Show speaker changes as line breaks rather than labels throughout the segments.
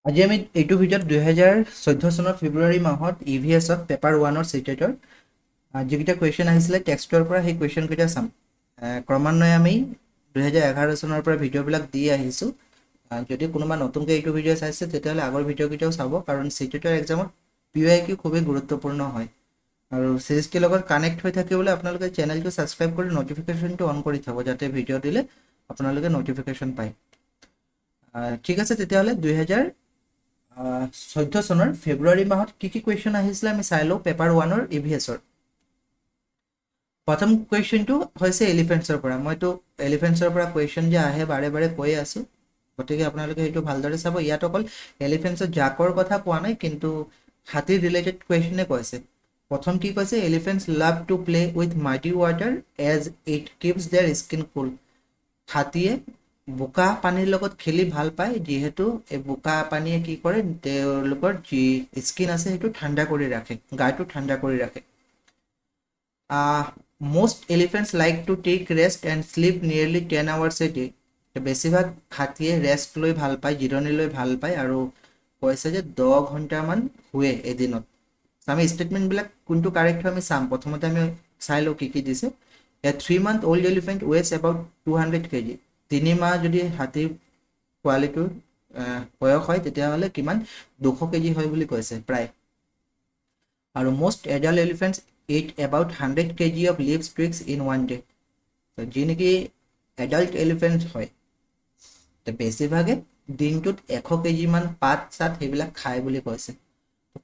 আজি আমি এইটো ভিডিঅ'ত 2014 চনৰ ফেব্ৰুৱাৰী মাহত ইভিএছত পেপাৰ 1ৰ চিটেটৰ যিকেইটা কুৱেশ্যন আহিছিলে টেক্সটৰ পৰা সেই কুৱেশ্যন কেইটা চাম। ক্ৰমান্বয়ে আমি 2011 চনৰ পৰা ভিডিঅ'বিলাক দি আহিছোঁ। যদি কোনোবা নতুনকৈ এইটো ভিডিঅ' চাইছে তেতিয়াহ'লে আগৰ ভিডিঅ'কেইটাও চাব, কাৰণ চিটেটৰ এক্সামত PYQ খুবেই গুৰুত্বপূৰ্ণ হয়। আৰু চিৰিজটিৰ লগত কানেক্ট হৈ থাকিবলৈ আপোনালোকে চেনেলটো ছাবস্ক্ৰাইব কৰি নটিফিকেশ্যনটো অন কৰি থ'ব, যাতে ভিডিঅ' দিলে আপোনালোকে নটিফিকেশ্যন পায়। ঠিক আছে, তেতিয়াহ'লে 2014 চনৰ ফেব্ৰুৱাৰী মাহত কি কুৱেশ্যন আহিছিলে আমি চাই লওঁ পেপাৰ 1ৰ ইভিএছৰ। প্ৰথম কুৱেশ্যনটো হৈছে এলিফেণ্টছৰ পৰা। মইতো এলিফেণ্টছৰ পৰা কুৱেশ্যন যে আহে বাৰে বাৰে কৈয়ে আছোঁ, গতিকে আপোনালোকে সেইটো ভালদৰে চাব। ইয়াত অকল এলিফেণ্টছৰ জাকৰ কথা কোৱা নাই, কিন্তু হাতীৰ ৰিলেটেড কুৱেশ্যনে কৈছে। প্ৰথম কি কৈছে, elephants love to play with muddy water as it keeps their skin cool. হাতীয়ে বোকা পানীৰ লগত খেলি ভাল পায়, যিহেতু এই বোকা পানীয়ে কি কৰে, তেওঁলোকৰ যি স্কিন আছে সেইটো ঠাণ্ডা কৰি ৰাখে, গাটো ঠাণ্ডা কৰি ৰাখে। most elephants like to take rest and sleep nearly 10 hours a day. বেছিভাগ হাতীয়ে ৰেষ্ট লৈ ভাল পায়, জিৰণি লৈ ভাল পায়, আৰু কৈছে যে 10 ঘণ্টামান শুৱে এদিনত। আমি ষ্টেটমেণ্টবিলাক কোনটো কাৰেক্ট হয় আমি চাম। প্ৰথমতে আমি চাই লওঁ কি দিছে। A 3-month old elephant weighs about 200 kg. 3 মাহ যদি হাতীৰ পোৱালিটোৰ বয়স হয় তেতিয়াহ'লে কিমান, 200 কেজি হয় বুলি কৈছে প্ৰায়। আৰু most adult elephants eat about 100 kg of leaves twigs in one day. যি নেকি এডাল্ট এলিফেণ্ট হয়, বেছিভাগে দিনটোত 100 কেজিমান পাত চাত সেইবিলাক খায় বুলি কৈছে।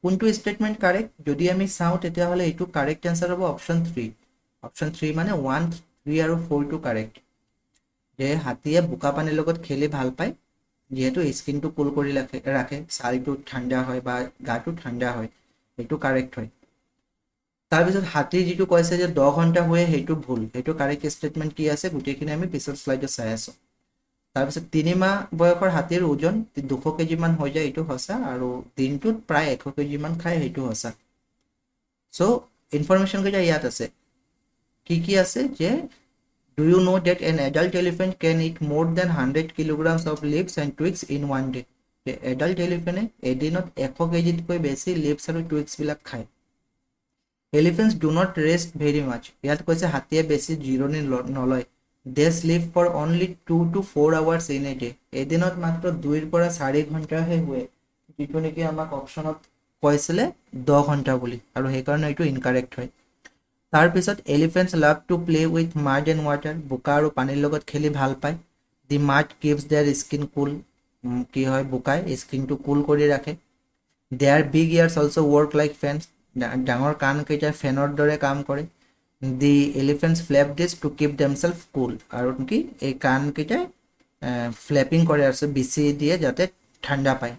কোনটো ষ্টেটমেণ্ট কাৰেক্ট যদি আমি চাওঁ তেতিয়াহ'লে এইটো কাৰেক্ট এনচাৰ হ'ব অপশ্যন 3। অপশ্যন 3 মানে 1, 3 আৰু 4টো কাৰেক্ট। যে হাতীয়ে বোকা পানীৰ লগত খেলি ভাল পায়, যিহেতু স্কিনটো কুল কৰি ৰাখে, ছালটো ঠাণ্ডা হয় বা গাটো ঠাণ্ডা হয়, সেইটো কাৰেক্ট হয়। তাৰপিছত হাতীৰ যিটো কৈছে যে 10 ঘণ্টা শুৱে, সেইটো ভুল। সেইটো কাৰেক্ট ষ্টেটমেণ্ট কি আছে গোটেইখিনি আমি পিছৰ শ্লাইডত চাই আছোঁ। তাৰপিছত 3 মাহ বয়সৰ হাতীৰ ওজন 200 কেজিমান হৈ যায়, এইটো সঁচা, আৰু দিনটোত প্ৰায় 100 কেজিমান খায়, সেইটো সঁচা। চ' ইনফৰমেশ্যন কেইটা ইয়াত আছে। কি আছে যে do you know that an adult elephant can eat more than 100 kilograms of leaves and twigs in one day? Adult এলিফেণ্টে এদিনত 100 কেজিতকৈ বেছি লিভছ আৰু টুইগছবিলাক খায়। Elephants do not rest very much. ইয়াত কৈছে হাতীয়ে বেছি জিৰণি নলয়। They sleep for only 2 to 4 hours in a day. এদিনত মাত্ৰ 2ৰ পৰা 4 ঘণ্টাহে শুৱে, যিটো নেকি আমাক অপশ্যনত কৈছিলে 10 ঘণ্টা বুলি, আৰু সেইকাৰণে এইটো ইনকাৰেক্ট হয়। তাৰপিছত elephants love to play with mud and water. বোকা আৰু পানীৰ লগত খেলি ভাল পায়। The mud keeps their skin cool. কি হয়, বোকাই স্কিনটো কুল কৰি ৰাখে। Their big ears also' work like fans. ডাঙৰ কাণকেইটা ফেনৰ দৰে কাম কৰে। The elephants flap this to keep themselves cool. আৰু কি এই কাণকেইটাই ফ্লেপিং কৰে, আৰু বিচি দিয়ে যাতে ঠাণ্ডা পায়।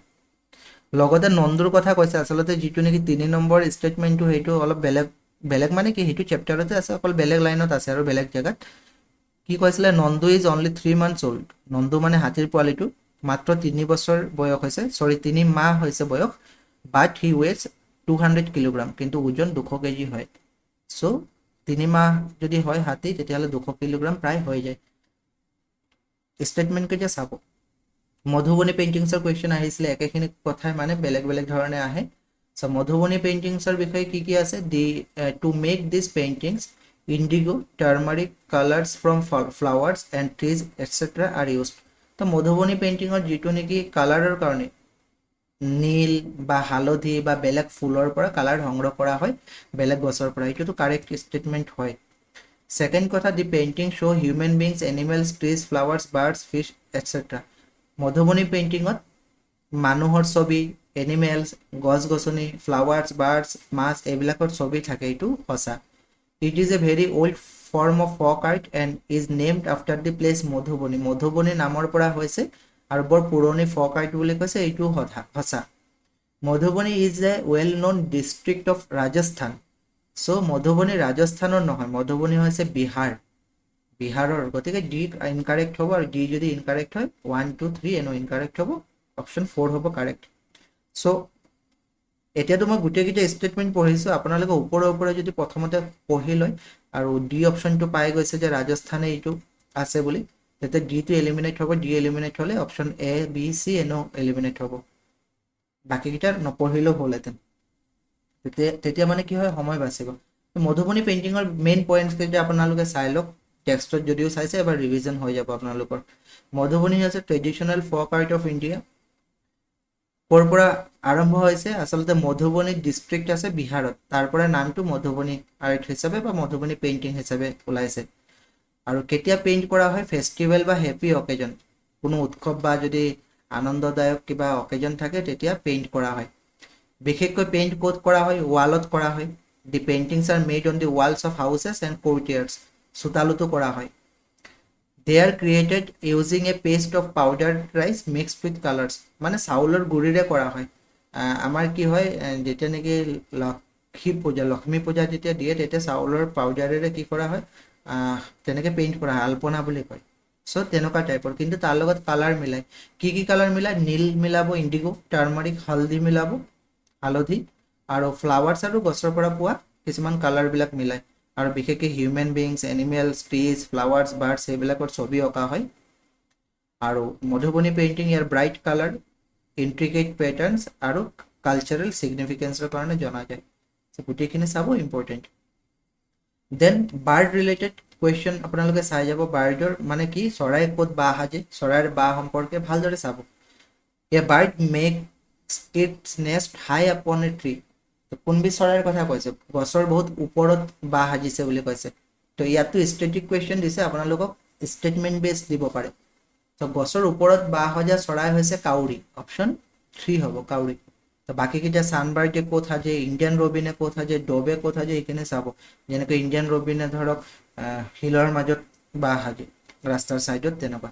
লগতে নন্দুৰ কথা কৈছে। আচলতে যিটো নেকি 3 নম্বৰ ষ্টেটমেণ্টটো সেইটো অলপ বেলেগ মানে কি, সেইটো চেপ্টাৰতে আছে, অকল বেলেগ লাইনত আছে আৰু বেলেগ জেগাত। কি কৈছিলে, Nandu is only 3 months old. Nandu মানে হাতীৰ পোৱালিটো মাত্ৰ 3 বছৰ বয়স হৈছে, 3 মাহ হৈছে বয়স। বাট হি ৱেটছ 200 কিলোগ্ৰাম, কিন্তু ওজন 200 কেজি হয়। চ' 3 মাহ যদি হয় হাতী, তেতিয়াহ'লে 200 কিলোগ্ৰাম প্ৰায় হৈ যায়। ষ্টেটমেণ্ট কেতিয়া চাব। মধুবনী পেইণ্টিংছৰ কুৱেশ্যন আহিছিলে, একেখিনি কথাই মানে বেলেগ বেলেগ ধৰণে আহে। চ' মধুবনী পেইণ্টিংছৰ বিষয়ে কি আছে, to make this paintings indigo turmeric colours from flowers and trees etcetera are used. তো মধুবনী পেইণ্টিঙত যিটো নেকি কালাৰৰ কাৰণে নীল বা হালধি বা বেলেগ ফুলৰ পৰা কালাৰ সংগ্ৰহ কৰা হয়, বেলেগ গছৰ পৰা, এইটোতো কাৰেক্ট ষ্টেটমেণ্ট হয়। ছেকেণ্ড কথা, the painting show' human beings, animals, trees, flowers, birds, fish etcetera. Madhubani পেইণ্টিঙত মানুহৰ ছবি, এনিমেলছ, গছ গছনি, ফ্লাৱাৰ্ছ, বাৰ্ডছ, মাছ, এইবিলাকৰ ছবি থাকে, এইটো সঁচা। It is a very old form of folk art and is named after the place Madhubani. Madhubani নামৰ পৰা হৈছে আৰু বৰ পুৰণি ফক আৰ্ট বুলি কৈছে, এইটোও সঁচা। Madhubani is a well known district of Rajasthan. So' Madhubani ৰাজস্থানৰ নহয়, মধুবনী হৈছে বিহাৰৰ, গতিকে ডি ইনকাৰেক্ট হ'ব, আৰু ডি যদি ইনকাৰেক্ট হয় 1, 2, 3 এনো ইনকাৰেক্ট হ'ব, অপশ্যন 4 হ'ব কাৰেক্ট। চ' এতিয়াতো মই গোটেইকেইটা ষ্টেটমেণ্ট পঢ়িছোঁ, আপোনালোকে ওপৰে যদি প্ৰথমতে পঢ়ি লয় আৰু ডি অপশ্যনটো পাই গৈছে যে ৰাজস্থানে এইটো আছে বুলি, তেতিয়া ডিটো এলিমিনেট হ'ব। ডি এলিমিনেট হ'লে অপশ্যন এ, বি, চি এনো এলিমিনেট হ'ব। বাকীকেইটা নপঢ়িলেও হ'লহেঁতেন। তেতিয়া মানে কি হয়, সময় বাচিব। মধুবনী পেইণ্টিঙৰ মেইন পইণ্টছকেইটা আপোনালোকে চাই লওক, টেক্সটত যদিও চাইছে এবাৰ ৰিভিজন হৈ যাব আপোনালোকৰ। মধুবনী হৈছে traditional folk art of India. ক'ৰ পৰা আৰম্ভ হৈছে, আচলতে মধুবনী ডিষ্ট্ৰিক্ট আছে বিহাৰত, তাৰ পৰা নামটো মধুবনী আৰ্ট হিচাপে বা মধুবনী পেইণ্টিং হিচাপে ওলাইছে। আৰু কেতিয়া পেইণ্ট কৰা হয়, ফেষ্টিভেল বা হেপী অকেজন, কোনো উৎসৱ বা যদি আনন্দদায়ক কিবা অকেজন থাকে তেতিয়া পেইণ্ট কৰা হয়। বিশেষকৈ পেইণ্ট ক'ত কৰা হয়, ৱালত কৰা হয়। The paintings are made on the walls of houses and courtyards, চোতালতো কৰা হয়। They are created using a paste of powder rice mixed with colours, মানে চাউলৰ গুড়িৰে কৰা হয়। আমাৰ কি হয়, যেতিয়া নেকি লক্ষ্মী পূজা যেতিয়া দিয়ে তেতিয়া চাউলৰ পাউডাৰেৰে কি কৰা হয়, তেনেকৈ পেইণ্ট কৰা হয়, আলপনা বুলি কয়। চ' তেনেকুৱা টাইপৰ, কিন্তু তাৰ লগত কালাৰ মিলাই। কি কি কালাৰ মিলাই, নীল মিলাব, ইণ্ডিগো, টাৰ্মাৰিক, হালধি মিলাব, হালধি, আৰু ফ্লাৱাৰ্ছ আৰু গছৰ পৰা পোৱা কিছুমান কালাৰবিলাক মিলাই। আৰু বিশেষকৈ human beings, animals, trees, flowers, birds সেইবিলাকৰ ছবি অঁকা হয়। আৰু মধুবনী পেইণ্টিং ইয়াৰ ব্ৰাইট কালাৰ, ইণ্ট্ৰিকেট পেটাৰ্নছ আৰু কালচাৰেল ছিগনিফিকেঞ্চৰ কাৰণে জনা যায়। গোটেইখিনি চাব, important. Then bird related question আপোনালোকে চাই যাব। বাৰ্ডৰ মানে কি, চৰাই ক'ত বাহ সাজে, চৰাইৰ বাহ সম্পৰ্কে ভালদৰে চাব। A bird makes its nest high upon a tree, কোনবিধ চৰাইৰ কথা কৈছে, গছৰ বহুত ওপৰত বাহ সাজিছে বুলি কৈছে। তো ইয়াতো ষ্টেটিক কুৱেশ্যন দিছে, আপোনালোকক ষ্টেটমেণ্ট বেছ দিব পাৰে। তো গছৰ ওপৰত বাহ সজা চৰাই হৈছে কাউৰী, অপশ্যন 3 হ'ব কাউৰী। তো বাকীকেইটা ছানবাৰ্ডে ক'ত সাজে, ইণ্ডিয়ান ৰবিনে ক'ত সাজে, ডবে ক'ত সাজে, এইখিনি চাব। যেনেকৈ ইণ্ডিয়ান ৰবিনে ধৰক শিলৰ মাজত বাহ সাজে, ৰাস্তাৰ ছাইডত, তেনেকুৱা।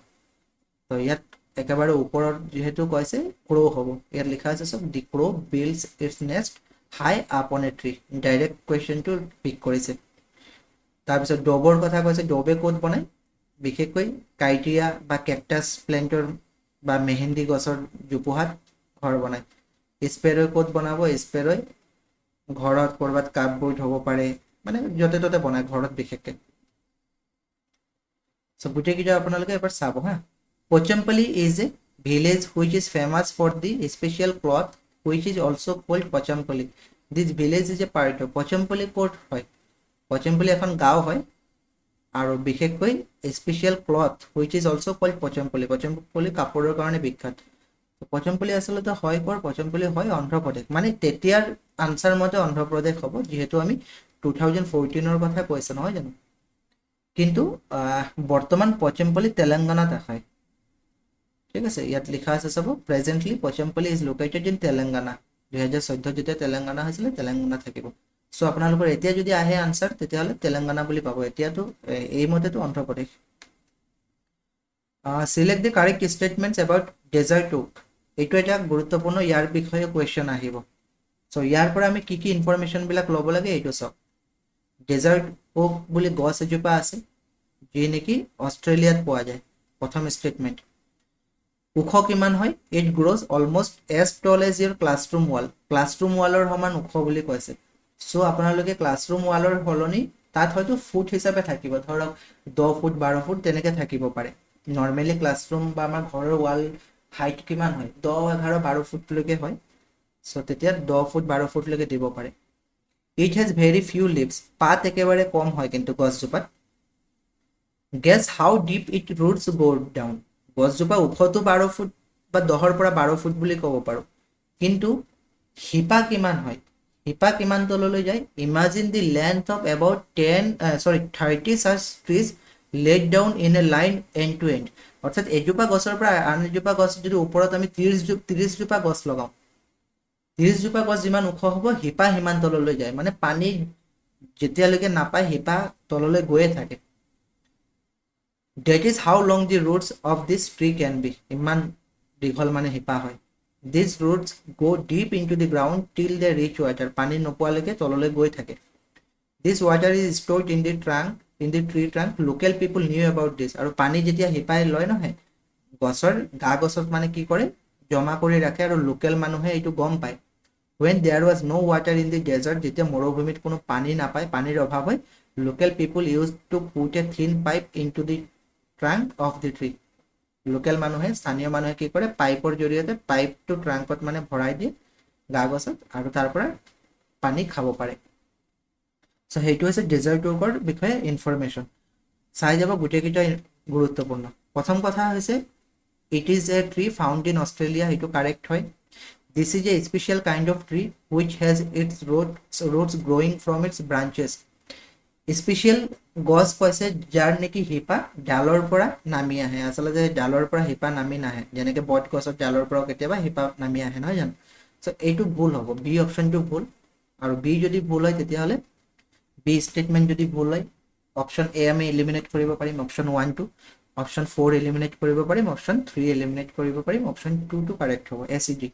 তো ইয়াত একেবাৰে ওপৰত যিহেতু কৈছে ক্ৰ' হ'ব, ইয়াত লিখা আছে চব, the crow' builds its nest high up on a tree, direct কুৱেশ্যনটো পিক কৰিছে। তাৰপিছত ডবৰ কথা কৈছে, ডবে ক'ত বনায়, বিশেষকৈ কাইটিয়া বা কেকটাছ প্লেণ্টৰ বা মেহেন্দি গছৰ জোপোহাত ঘৰ বনায়। স্পেৰই ক'ত বনাব, স্পেৰই ঘৰত, ক'ৰবাত কাপবোৰ্ড হ'ব পাৰে, মানে য'তে ত'তে বনায়, ঘৰত বিশেষকৈ। চ' গোটেইকেইটা আপোনালোকে এবাৰ চাব হা। Pochampally is a village which is famous for the special cloth which is also' called Pochampally. This village is a part of, Pochampally ক'ত হয়, পচমপল্লী এখন গাঁও হয়, আৰু বিশেষকৈ special cloth which is also' called Pochampally, Pochampally কাপোৰৰ কাৰণে বিখ্যাত। পচমপল্লী আচলতে হয় ক'ৰ, পচমপল্লী হয় অন্ধ্ৰপ্ৰদেশ, মানে তেতিয়াৰ আনচাৰ মতে অন্ধ্ৰপ্ৰদেশ হ'ব, যিহেতু আমি 2014 কথা কৈছে নহয় জানো। কিন্তু বৰ্তমান পচমপল্লী তেলেংগানাত আছে, ঠিক আছে। ইয়াত লিখা আছে চাব, presently Pochampally is located in Telangana. 2014 যেতিয়া তেলেংগানা হৈছিলে, তেলেংগানা থাকিব। চ' আপোনালোকৰ এতিয়া যদি আহে আনচাৰ, তেতিয়াহ'লে তেলেংগানা বুলি পাব, এতিয়াতো এইমতেতো Andhra Pradesh. Select the correct statements about desert ওক, এইটো এটা গুৰুত্বপূৰ্ণ, ইয়াৰ বিষয়ে কুৱেশ্যন আহিব। চ' ইয়াৰ পৰা আমি কি কি ইনফৰমেশ্যনবিলাক ল'ব লাগে এইটো চাওক। ডেজাৰ্ট ওক বুলি গছ এজোপা আছে, যি নেকি অষ্ট্ৰেলিয়াত পোৱা যায়। প্ৰথম ষ্টেটমেণ্ট, ওখ কিমান হয়, it grows almost as tall as your classroom wall, classroom ৱালৰ সমান ওখ বুলি কৈছে। চ' আপোনালোকে ক্লাছৰুম ৱালৰ সলনি তাত হয়তো ফুট হিচাপে থাকিব, ধৰক 10 ফুট 12 ফুট তেনেকৈ থাকিব পাৰে। নৰ্মেলি ক্লাছৰুম বা আমাৰ ঘৰৰ ৱাল হাইট কিমান হয়, 10, 11, 12 ফুটলৈকে হয়। চ' তেতিয়া 10 ফুট 12 ফুটলৈকে দিব পাৰে। It has very few leaves, পাত একেবাৰে কম হয় কিন্তু গছজোপাত। Gas how deep it routes গ' ডাউন, গছজোপা ওখটো 12 ফুট বা 10ৰ পৰা 12 ফুট বুলি ক'ব পাৰোঁ, কিন্তু শিপা কিমান হয়, শিপা কিমান তললৈ যায়। Imagine the length of about 30 such trees laid down in a line end to end, অৰ্থাৎ এজোপা গছৰ পৰা আন এজোপা গছ যদি ওপৰত আমি 30 জোপা গছ লগাওঁ, 30 জোপা গছ যিমান ওখ হ'ব, শিপা সিমান তললৈ যায়, মানে পানী যেতিয়ালৈকে নাপায় শিপা তললৈ গৈয়ে থাকে। That is how long the roots of this tree can be, ইমান দীঘল মানে শিপা হয়। This roots go' deep in to the ground till they reach water, পানী নোপোৱালৈকে তললৈ গৈ থাকে। This water is stored in the tree trunk, local people knew about this, আৰু পানী যেতিয়া শিপাই লয় নহয়, গছৰ গছত মানে কি কৰে, জমা কৰি ৰাখে, আৰু লোকেল মানুহে এইটো গম পায়। When there was no water in the desert, যেতিয়া মৰুভূমিত কোনো পানী নাপায়, পানীৰ অভাৱ হয়, local people used to put a thin pipe into the trunk of the tree, local মানুহে স্থানীয় মানুহে কি কৰে পাইপৰ জৰিয়তে পাইপটো ট্ৰাংকত মানে ভৰাই দিয়ে গা গছত আৰু তাৰ পৰা পানী খাব পাৰে সো সেইটো হৈছে ডেজাৰ্ট ৱৰ্কৰ বিষয়ে ইনফৰমেশ্যন চাই যাব গোটেইকেইটা গুৰুত্বপূৰ্ণ প্ৰথম কথা হৈছে it is a tree found in Australia সেইটো কাৰেক্ট হয় this is a special kind of tree which has its roots growing from its branches special গছ কৈছে যাৰ নেকি শিপা ডালৰ পৰা নামি আহে আচলতে ডালৰ পৰা শিপা নামি নাহে যেনেকৈ বট গছত ডালৰ পৰাও কেতিয়াবা শিপা নামি আহে নহয় জানো সো এইটো ভুল হ'ব বি অপশ্যনটো ভুল আৰু বি যদি ভুল হয় তেতিয়াহ'লে বি ষ্টেটমেণ্ট যদি ভুল হয় অপশ্যন এ আমি এলিমিনেট কৰিব পাৰিম অপশ্যন 1 2 অপশ্যন 4 এলিমিনেট কৰিব পাৰিম অপশ্যন 3 এলিমিনেট কৰিব পাৰিম অপশ্যন 2 টো কাৰেক্ট হ'ব এ চি ডি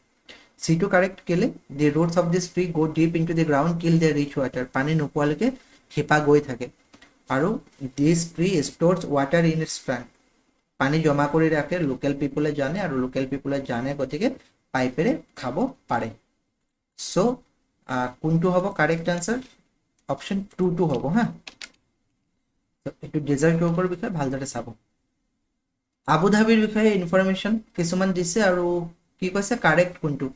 চি টো কাৰেক্ট কেলে the roots of this tree go deep into the ground till they reach water পানী নোপোৱালৈকে শিপা গৈ থাকে আৰু this tree stores water in its trunk পানী জমা কৰি ৰাখে লোকেল পিপলে জানে আৰু লোকেল পিপলে জানে গতিকে পাইপেৰে খাব পাৰে সো কোনটো হ'ব কাৰেক্ট আনসাৰ অপশ্যন 2 টো হ'ব হা এইটো ডেজাৰ্ট ৱৰ্কৰ বিষয়ে ভালদৰে চাব আবু ধাবিৰ বিষয়ে ইনফৰমেশ্যন কিছুমান দিছে আৰু কি কৈছে কাৰেক্ট কোনটো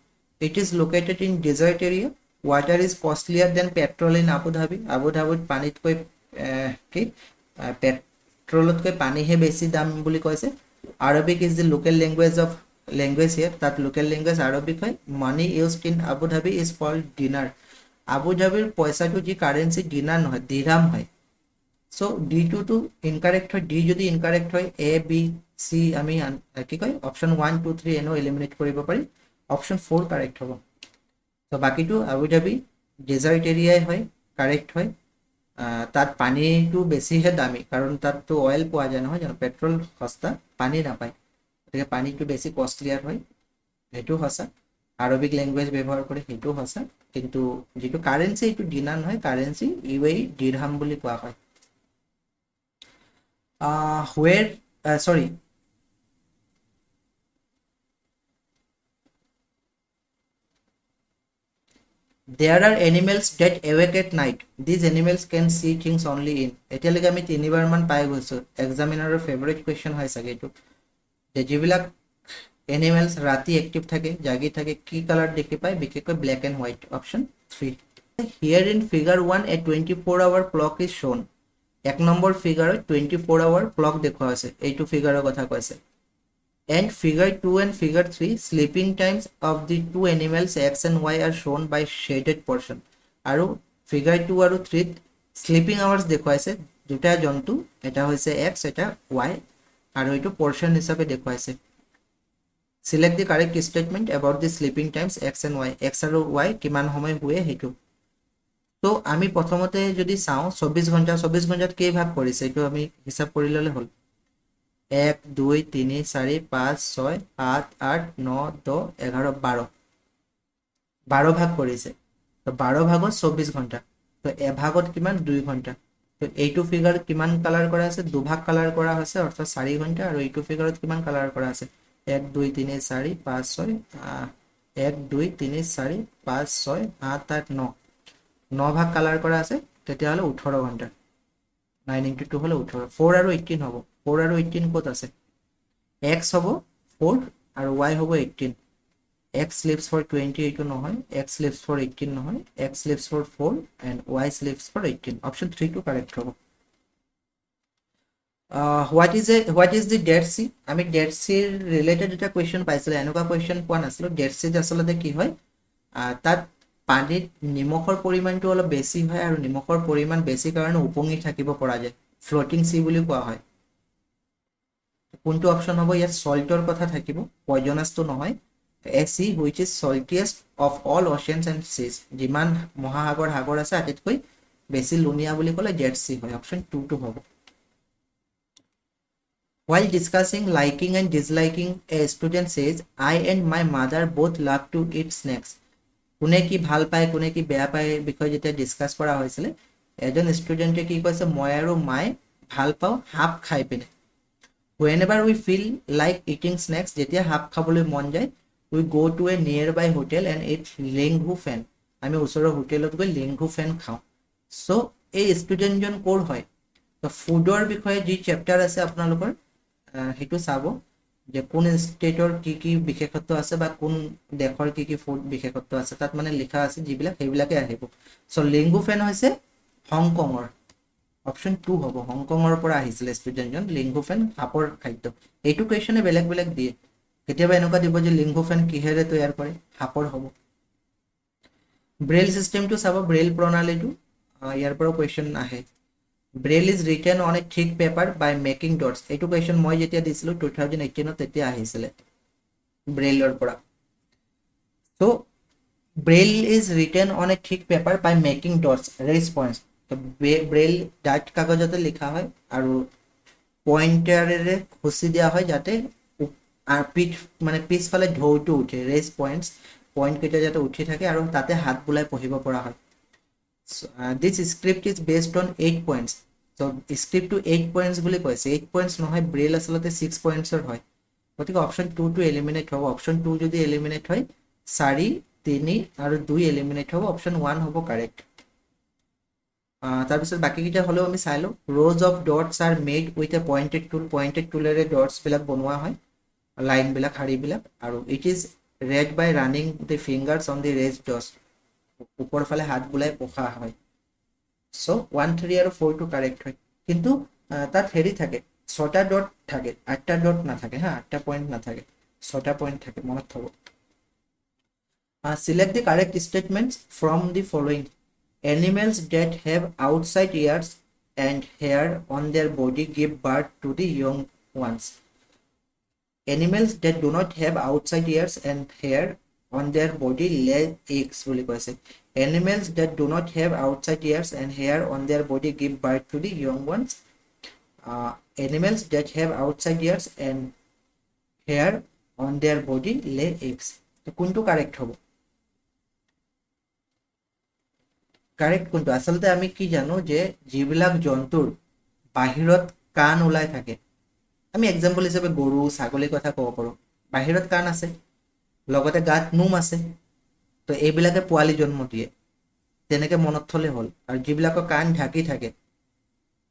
it is located in desert area water is costlier than petrol in Abu ধাবিত পানীতকৈ কি পেট্ৰলতকৈ পানীহে বেছি দাম বুলি কৈছে Arabic is the local language here তাত লোকেল লেংগুৱেজ আৰবিক হয় money used in Abu Dhabi is called dinar Abu ধাবিৰ পইচাটো যি কাৰেঞ্চি ডিনাৰ নহয় দিৰাম হয় সো ডি টু টো ইনকাৰেক্ট হয় ডি যদি ইনকাৰেক্ট হয় এ বি চি আমি কি কয় অপশ্যন 1 2 3 এনো এলিমিনেট কৰিব পাৰিম অপশ্যন 4 কাৰেক্ট হ'ব তো বাকিটো আবু ধাবি ডেজাৰ্ট এৰিয়াই হয় কাৰেক্ট হয় তাত পানীটো বেছিহে দামী কাৰণ তাততো অইল পোৱা যায় নহয় জানো পেট্ৰল সস্তা পানী নাপায় গতিকে পানীটো বেছি কষ্টলিয়াৰ হয় সেইটো সঁচা আৰবিক লেংগুৱেজ ব্যৱহাৰ কৰে সেইটো সঁচা কিন্তু যিটো কাৰেঞ্চি এইটো ডিনাৰ নহয় কাৰেঞ্চি ইউএই দিৰহাম বুলি কোৱা হয় sorry there are animals that awake at night these animals can see things only in এতিয়ালৈকে আমি তিনিবাৰ মান পাই গৈছো এক্সামিনাৰৰ ফেভাৰিট কুৱেশ্যন হয় চাগে এইটো যে যিবিলাক এনিমেলছ ৰাতি এক্টিভ থাকে জাগি থাকে কি কালাৰ দেখি পায় বিশেষকৈ black and white option 3 here in figure 1 a 24-hour clock is shown এক নম্বৰ ফিগাৰত 24-hour ক্লক দেখুওৱা হৈছে এইটো ফিগাৰৰ কথা কৈছে and figure 2 and figure 3 sleeping times of the two animals x and y are shown by shaded portion আৰু figure 2 আৰু 3 sleeping hours দেখুৱাইছে দুটা জন্তু এটা হৈছে x এটা y আৰু এইটো portion হিচাপে দেখুৱাইছে select the correct statement about the sleeping times x and y x আৰু y কিমান সময় শুৱে সেইটো তো আমি প্ৰথমতে যদি চাওঁ 24 ঘণ্টাত কেই ভাগ কৰিছে এইটো আমি হিসাব কৰি ললে হ'ল 1 2 3 4 5 6 7 8 9 10 11 12 12 ভাগ কৰিছে তো 12 ভাগত 24 ঘণ্টা তো এভাগত কিমান 2 ঘণ্টা তো এইটো ফিগাৰ কিমান কালাৰ কৰা আছে দুভাগ কালাৰ কৰা হৈছে অৰ্থাৎ 4 ঘণ্টা আৰু এইটো ফিগাৰত কিমান কালাৰ কৰা আছে 1 2 3 4 5 6 1 2 3 4 5 6 7 8 9 9 ভাগ কালাৰ কৰা আছে তেতিয়াহ'লে 18 ঘণ্টা 9 into 2 হলে 18 4 আৰু 18 হ'ব 4 আৰু 18 ক'ত আছে x হ'ব 4 আৰু y হ'ব 18 x sleeps for 20 এইটো নহয় x sleeps for 18 নহয় x sleeps for 4 and y sleeps for 18 option 3 টো কাৰেক্ট হ'ব what is the dead sea আমি dead sea ৰিলেটেড এটা কোৱেশ্চন পাইছিলো এনেকুৱা কোৱেশ্চন পোৱা নাছিলো dead sea আসলে কি হয় তাত পানীত নিমখৰ পৰিমাণটো অলপ বেছি হয় আৰু নিমখৰ পৰিমাণ বেছি কাৰণে উপঙি থাকিব পৰা যায় ফ্লোটিং সি বুলি কোৱা হয় কোনটো অপচন হ'ব ইয়াত সল্টৰ কথা থাকিব পয়জনাছটো নহয় a sea which is saltiest of all oceans and seas যিমান মহাসাগৰ আছে আটাইতকৈ বেছি লুনিয়া বুলি ক'লে ডেড সি হয় অপচন 2 টো হ'ব while discussing liking and disliking a student says I and my mother both love to eat snacks কোনে কি ভাল পায় কোনে কি বেয়া পায় বিষয় যেতিয়া ডিসকাস কৰা হৈছিল এজন ষ্টুডেন্টে কি কৈছে মই আৰু মাই ভাল পাও হাফ খাই পিনে whenever we feel like eating snacks যেতিয়া হাফ খাবলৈ মন যায় we go to a nearby hotel and eat linghu fan আমি ওচৰৰ হোটেলত গৈ linghu fan খাওঁ সো এই ষ্টুডেন্টজন কোৰ হয় তো ফুডৰ বিষয়ে যি চেপ্টাৰ আছে আপোনালোকৰ হেতু চাব যে কোন ষ্টেটৰ কি বিশেষত্ব আছে বা কোন দেশৰ কি ফুড বিশেষত্ব আছে তাত মানে লিখা আছে যিবিলাক সেইবিলাকে আহিব চ' লিংগুফেন হৈছে হংকঙৰ অপশ্যন 2 হ'ব হংকঙৰ পৰা আহিছিলে ষ্টুডেণ্টজন লিংগুফেন সাপৰ খাদ্য এইটো কুৱেশ্যনে বেলেগ বেলেগ দিয়ে কেতিয়াবা এনেকুৱা দিব যে লিংগুফেন কিহেৰে তৈয়াৰ কৰে সাপৰ হ'ব ব্ৰেইল চিষ্টেমটো চাব ব্ৰেইল প্ৰণালীটো ইয়াৰ পৰাও কুৱেশ্যন আহে Braille is written on a thick paper by making dots এইটো কুৱেশ্যন মই যেতিয়া দিছিলোঁ 2018ত তেতিয়া আহিছিলে ব্ৰেইলৰ পৰা so' Braille is written on a thick paper by making dots raised points Braille ডাঠ কাগজতে লিখা হয় আৰু পইণ্টাৰেৰে খুচি দিয়া হয় যাতে মানে পিছফালে ঢৌটো উঠে ৰেইজ পইণ্টকেইটা যাতে উঠি থাকে আৰু তাতে হাত বুলাই পঢ়িব পৰা হয় this script is based on 8 points so' স্ক্ৰিপ্টটো 8 পইণ্টছ বুলি কৈছে 8 পইণ্টছ নহয় ব্ৰেইল আচলতে 6 পইণ্টছৰ হয় গতিকে অপশ্যন 2টো এলিমিনেট হ'ব অপশ্যন 2 যদি এলিমিনেট হয় 4 3 আৰু 2 এলিমিনেট হ'ব অপশ্যন 1 হ'ব কাৰেক্ট তাৰপিছত বাকীকেইটা হ'লেও আমি চাই লওঁ rows of dots are made with a pointed টুলেৰে ডটছবিলাক বনোৱা হয় লাইনবিলাক শাৰীবিলাক আৰু it is read by running the fingers on the raised dots ওপৰ ফালে হাত বুলাই পঢ়া হয় চ' 1 3 আৰু 4টো কাৰেক্ট হয় কিন্তু তাত হেৰি থাকে 6টা ডট থাকে 8টা ডট নাথাকে হা 8টা পইণ্ট নাথাকে 6টা পইণ্ট থাকে মনত থ'ব select the correct statements from the following Animals that have outside ears and hair on their body give birth to the young ones. Animals that do not have outside ears and hair on their body lay eggs বুলি কৈছে Animals that do not have outside ears and hair on their body give birth to the young ones. Animals that have outside ears and hair on their body lay eggs. তো কোনটো correct হ'ব correct কোনটো আচলতে আমি কি জানো যে যিবিলাক জন্তুৰ বাহিৰত কাণ ওলাই থাকে আমি এক্সাম্পল হিচাপে গৰু ছাগলীৰ কথা ক'ব পাৰোঁ বাহিৰত কাণ আছে লগতে গাত নোম আছে তো এইবিলাকে পোৱালি জন্ম দিয়ে তেনেকৈ মনত থ'লে হ'ল আৰু যিবিলাকৰ কাণ ঢাকি থাকে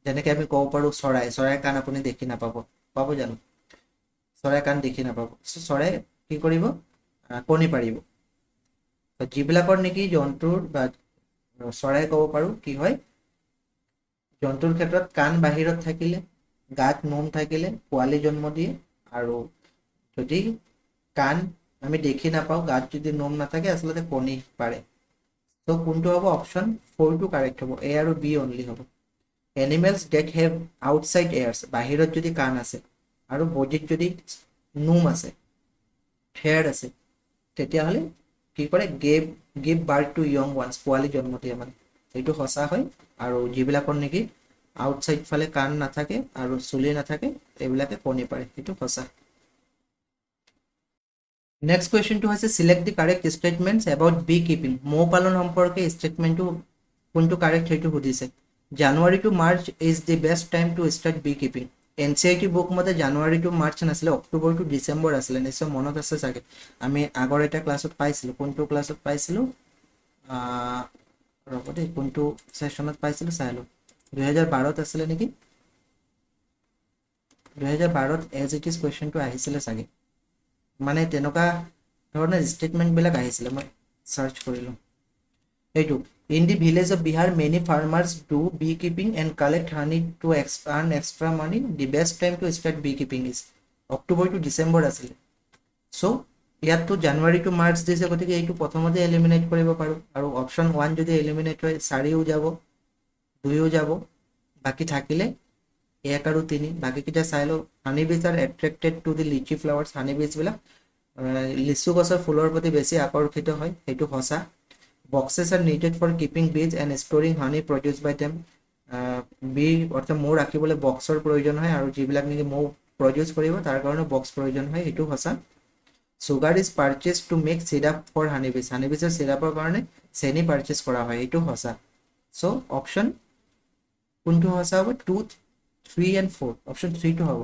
যেনেকৈ আমি ক'ব পাৰোঁ চৰাইৰ কাণ আপুনি দেখি নাপাব পাব জানো চৰাইৰ কাণ দেখি নাপাব চৰাই কি কৰিব কণী পাৰিব যিবিলাকৰ নেকি জন্তুৰ বা চৰাই ক'ব পাৰোঁ কি হয় জন্তুৰ ক্ষেত্ৰত কাণ বাহিৰত থাকিলে গাত নোম থাকিলে পোৱালি জন্ম দিয়ে আৰু যদি কাণ আমি দেখি নাপাওঁ গাত যদি নোম নাথাকে আচলতে কণী পাৰে তো কোনটো হ'ব অপশ্যন 4টো কাৰেক্ট হ'ব এ আৰু বি অনলি হ'ব animals date have outside ears বাহিৰত যদি কাণ আছে আৰু বডিত যদি নোম আছে হেয়াৰ আছে তেতিয়াহ'লে কি কৰে give birth to young ones পোৱালি জন্ম দিয়ে মানে এইটো সঁচা হয় আৰু যিবিলাকৰ নেকি আউটছাইড ফালে কাণ নাথাকে আৰু চুলি নাথাকে এইবিলাকে কণী পাৰে সেইটো সঁচা নেক্সট কুৱেশ্যনটো হৈছে select the correct statements about beekeeping মৌ পালন সম্পৰ্কে ষ্টেটমেণ্টটো কোনটো কাৰেক্ট সেইটো সুধিছে January to March is the best time to start beekeeping NCERT book মতে জানুৱাৰী টু মাৰ্চ নাছিলে অক্টোবৰ টু ডিচেম্বৰ আছিলে নিশ্চয় মনত আছে চাগে আমি আগৰ এটা ক্লাছত পাইছিলোঁ কোনটো ক্লাছত পাইছিলোঁ ৰ'ব দেই কোনটো ছেশ্যনত পাইছিলোঁ চাই লওঁ 2012ত আছিলে নেকি 2012ত এজ ইট ইজ কুৱেশ্যনটো আহিছিলে চাগে মানে তেনেকুৱা ধৰণৰ ষ্টেটমেণ্টবিলাক আহিছিলে মই চাৰ্চ কৰিলোঁ এইটো In the village of Bihar, many farmers do beekeeping and collect honey to earn extra money. The best time to start beekeeping is October to December আছিলে so ইয়াততো জানুৱাৰী টু মাৰ্চ দিছে গতিকে এইটো প্ৰথমতে এলিমিনেট কৰিব পাৰোঁ আৰু অপশ্যন 1 যদি এলিমিনেট হয় 4ও যাব 2ও যাব বাকী থাকিলে 1 আৰু 3 বাকীকেইটা চাই লওঁ honey bees are attracted to the litchi flowers honey বিজবিলাক লিচু গছৰ ফুলৰ প্ৰতি বেছি আকৰ্ষিত হয় সেইটো সঁচা boxes are needed for keeping bees and storing honey produced by them bee অৰ্থাৎ মৌ ৰাখিবলৈ বক্সৰ প্ৰয়োজন হয় আৰু যিবিলাক নেকি মৌ প্ৰডিউচ কৰিব তাৰ কাৰণে বক্স প্ৰয়োজন হয় সেইটো সঁচা sugar is purchased to make syrup for honey বিজৰ চিৰাপৰ কাৰণে চেনি পাৰ্চেজ কৰা হয় এইটো সঁচা চ' অপশ্যন কোনটো সঁচা হ'ব 2 3 and 4 অপশ্যন 3টো হ'ব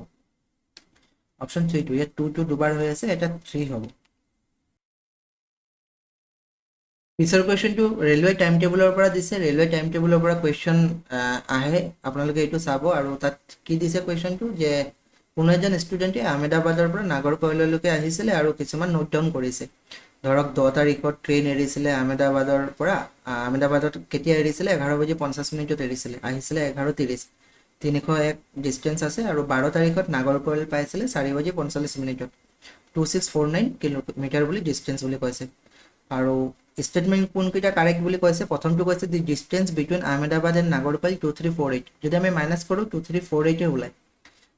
অপশ্যন 3টো ইয়াত 2টো দুবাৰ হৈ আছে এটা 3 হ'ব পিছৰ কুৱেশ্যনটো ৰেলৱে টাইম টেবুলৰ পৰা দিছে ৰেলৱে টাইম টেবুলৰ পৰা কুৱেশ্যন আহে আপোনালোকে এইটো চাব আৰু তাত কি দিছে কুৱেশ্যনটো যে কোনো এজন ষ্টুডেণ্টে আহমেদাবাদৰ পৰা নাগৰকৈললৈকে আহিছিলে আৰু কিছুমান নোট ডাউন কৰিছে। ধৰক 10 তাৰিখত ট্ৰেইন এৰিছিলে আহমেদাবাদৰ পৰা, আহমেদাবাদত কেতিয়া এৰিছিলে 11:50 এৰিছিলে, আহিছিলে 11:30, 301 ডিষ্টেঞ্চ আছে। আৰু 12 তাৰিখত নাগৰকৈল পাইছিলে 4:45, 2649 কিলোমিটাৰ বুলি ডিষ্টেঞ্চ বুলি কৈছে। আৰু ষ্টেটমেণ্ট কোনকেইটা কাৰেক্ট বুলি কৈছে, প্ৰথমটো কৈছে দি ডিষ্টেঞ্চ বিটুইন আহমেদাবাদ এণ্ড নাগৰকৈল 2348, যদি আমি মাইনাছ কৰোঁ 2348 ওলায়।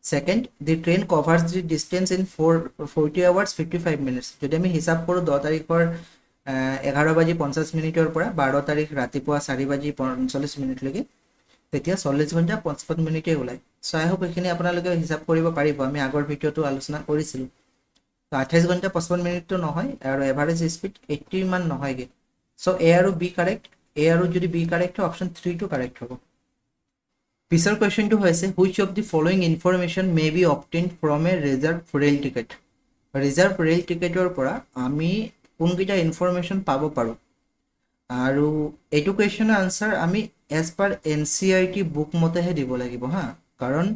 Second, the train কভাৰ্ছ the distance in 40 hours 55 minutes, যদি আমি হিচাপ কৰোঁ 10 তাৰিখৰ 11:50 পৰা 12 তাৰিখ ৰাতিপুৱা 4:45 তেতিয়া 40 ঘণ্টা 55 মিনিটেই ওলায়। চ' আই হোপ এইখিনি আপোনালোকে হিচাপ কৰিব পাৰিব, আমি আগৰ ভিডিঅ'টো আলোচনা কৰিছিলোঁ। তো 28 ঘণ্টা 55 মিনিটটো নহয়, আৰু এভাৰেজ স্পীড 80 ইমান নহয়গৈ। চ' এ আৰু বি কাৰেক্ট, এ আৰু যদি বি কাৰেক্ট হয় অপশ্যন 3টো কাৰেক্ট হ'ব। পিছৰ কুৱেশ্যনটো হৈছে which of the following information may be obtain from A reserve rail ticket. Reserve rail টিকেটৰ পৰা আমি কোনকেইটা ইনফৰমেশ্যন পাব পাৰোঁ। আৰু এইটো কুৱেশ্যনৰ আনচাৰ আমি এজ পাৰ NCERT বুক মতেহে দিব লাগিব হা, কাৰণ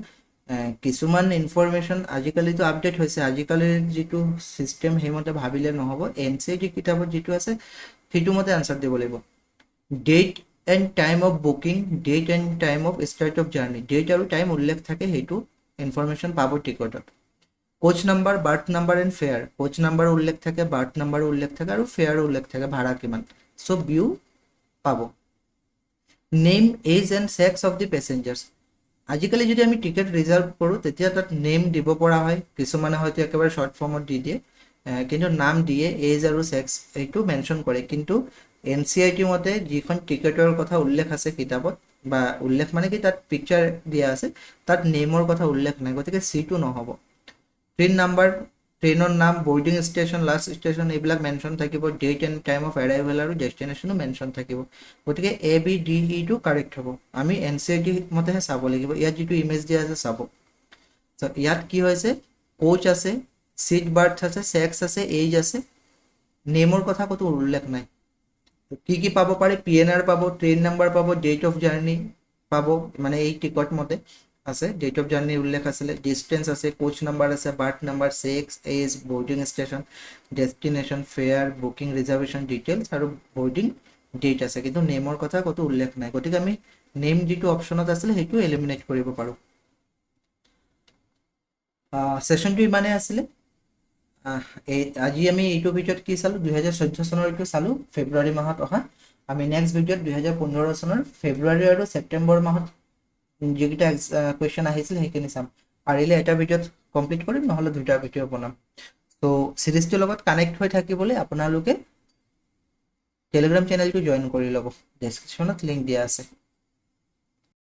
কিছুমান ইনফৰমেশ্যন আজিকালিতো আপডেট হৈছে, আজিকালিৰ যিটো ছিষ্টেম সেইমতে ভাবিলে নহ'ব। NCERT কিতাপত যিটো আছে সেইটো মতে আনচাৰ দিব লাগিব। Date and time of booking, date and time of start of journey, date আৰু টাইম উল্লেখ থাকে, সেইটো ইনফৰমেশ্যন পাব টিকটত। Coach number, berth number and fare, coach number উল্লেখ থাকে, বাৰ্থ নাম্বাৰ উল্লেখ থাকে, আৰু ফেয়াৰ উল্লেখ থাকে, ভাড়া কিমান, চ' বিও পাব। Name, age and sex of the passengers, আজিকালি যদি আমি টিকেট ৰিজাৰ্ভ কৰোঁ তেতিয়া তাত নেম দিব পৰা হয়, কিছুমানে হয়তো একেবাৰে শ্বৰ্ট ফৰ্মত দি দিয়ে, কিন্তু নাম দিয়ে, এজ আৰু ছেক্স এইটো মেনশ্যন কৰে। কিন্তু NCERT মতে যিখন টিকেটৰ কথা উল্লেখ আছে কিতাপত, বা উল্লেখ মানে কি তাত পিকচাৰ দিয়া আছে, তাত নেমৰ কথা উল্লেখ নাই, গতিকে চিটো নহ'ব। ট্ৰেইন নাম্বাৰ, ট্ৰেইনৰ নাম, বৰ্ডিং ষ্টেচন, লাষ্ট ষ্টেচন এইবিলাক মেনশ্যন থাকিব, date and time of arrival আৰু ডেষ্টিনেশ্যনো মেনশ্যন থাকিব, গতিকে ABDEটো কাৰেক্ট হ'ব। আমি NCERT মতেহে চাব লাগিব, ইয়াত যিটো ইমেজ দিয়া আছে চাব। ইয়াত কি হৈছে, কোচ আছে, চিট বাৰ্থ আছে, ছেক্স আছে, এজ আছে, নেমৰ কথা ক'তো উল্লেখ নাই। কি কি পাব পাৰে, PNR পাব, ট্ৰেইন নাম্বাৰ পাব, ডেট অফ জাৰ্ণি পাব, মানে এই টিকট মতে আছে, ডেট অফ জাৰ্ণি উল্লেখ আছিলে, ডিষ্টেঞ্চ আছে, কোচ নাম্বাৰ আছে, berth number, sex, age, boarding station, destination, fare, booking, reservation details আৰু বৰ্ডিং ডেট আছে, কিন্তু নেমৰ কথা ক'তো উল্লেখ নাই, গতিকে আমি নেম যিটো অপশ্যনত আছিলে সেইটো এলিমিনেট কৰিব পাৰোঁ। ছেশ্যনটো ইমানেই আছিলে। আজি আমি এইটো ভিডিঅ'ত কি চালোঁ, 2014 চনৰ এইটো চালোঁ, ফেব্ৰুৱাৰী মাহত অহা। আমি নেক্সট ভিডিঅ'ত 2015 চনৰ ফেব্ৰুৱাৰী আৰু ছেপ্টেম্বৰ মাহত যিকেইটা কুৱেশ্যন আহিছিল সেইখিনি চাম। পাৰিলে এটা ভিডিঅ'ত কমপ্লিট কৰিম, নহ'লে দুটা ভিডিঅ' বনাম। ত' চিৰিজটোৰ লগত কানেক্ট হৈ থাকিবলৈ আপোনালোকে টেলিগ্ৰাম চেনেলটো জইন কৰি ল'ব, ডেছক্ৰিপশ্যনত লিংক দিয়া আছে।